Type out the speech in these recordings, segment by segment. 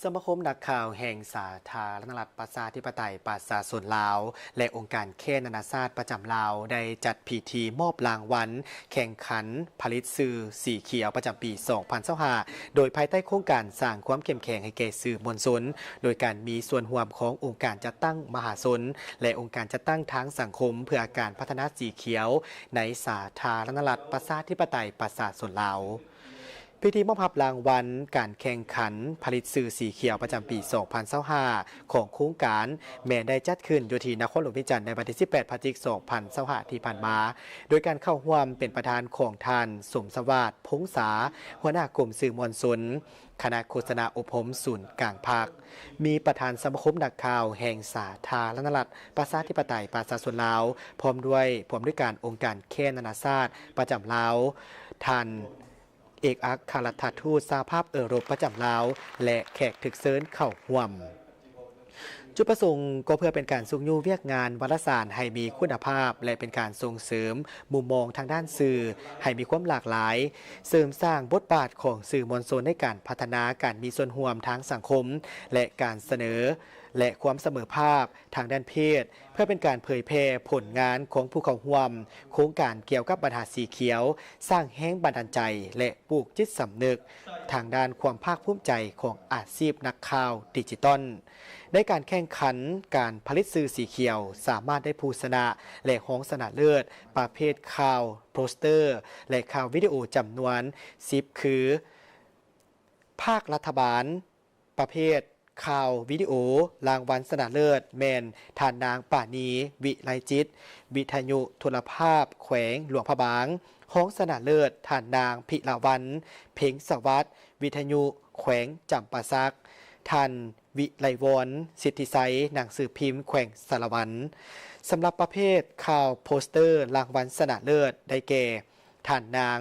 สมาคมนักข่าวแห่งสาธารณรัฐประชาธิปไตยประชาชนลาวและองค์การแค่นานาชาติประจำลาวได้จัดพิธีมอบรางวัลแข่งขันผลิตสื่อสีเขียวประจำปี 2025 โดยภายใต้โครงการสร้างความเข้มแข็งให้แก่สื่อมวลชนโดยการมีส่วนร่วมขององค์การจัดตั้งมหาชนและองค์การจัดตั้งทางสังคมเพื่อการพัฒนาสีเขียวในสาธารณรัฐประชาธิปไตยประชาชนลาวพิธีมอบรางวัลการแข่งขันผลิตสื่อสีเขียวประจำปี 2025 ของโครงการแม้ได้จัดขึ้นอยู่ที่นครหลวงพิจิตรในวันที่ 18 พฤศจิกายน 2025 ที่ผ่านมา โดยการเข้าร่วมเป็นประธานของท่านสมสวัสดิ์พงษาหัวหน้ากลุ่มสื่อมวลชนคณะโฆษณาอบรมศูนย์กลางภาคมีประธานสมาคมนักข่าวแห่งสาธารณรัฐประชาธิปไตยประชาชนลาวพร้อมด้วยการองค์การแค่นานาชาติประจำลาวท่านเอกอัครราชทูตสหภาพยุโรปประจำลาวและแขกถึกเซิญเข้าร่วมจุดประสงค์ก็เพื่อเป็นการส่งยูเวียกงานวารสารให้มีคุณภาพและเป็นการส่งเสริมมุมมองทางด้านสื่อให้มีความหลากหลายเสริมสร้างบทบาทของสื่อมวลชนในการพัฒนาการมีส่วนร่วมทางสังคมและการเสนอและความเสมอภาคทางด้านเพศเพื่อเป็นการเผยแพร่ผลงานของผู้เข้าร่วมโครงการเกี่ยวกับปัญหาสีเขียวสร้างแรงบันดาลใจและปลูกจิตสำนึกทางด้านความภาคภูมิใจของอาชีพนักข่าวดิจิตอลในการแข่งขันการผลิตสื่อสีเขียวสามารถได้ผู้ชนะและรองชนะเลิศประเภทข่าวโปสเตอร์และข่าววิดีโอจำนวน10คือภาครัฐบาลประเภทข่าววิดีโอรางวัลชนะเลิศแมนทานนางป่านีวิไลจิตวิทยุโทรภาพแขวงหลวงพระบางห้องชนะเลิศทานนางพิลาวันเพ็งสวัสดิ์วิทยุแขวงจำปาซักทันวิไลวอนสิทธิไซหนังสือพิมพ์แขวงสารวันสำหรับประเภทข่าวโปสเตอร์รางวัลชนะเลิศได้แก่ทานนาง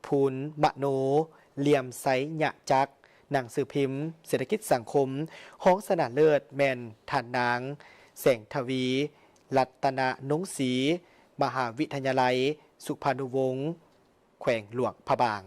พูนมโนเหลี่ยมไซหยะจักหนังสือพิมพ์เศรษฐกิจสังคมห้องชนะเลิศแมนทานนางแสงทวีรัตนนงศรีมหาวิทยาลัยสุพรรณวงศ์แขวงหลวงพระบาง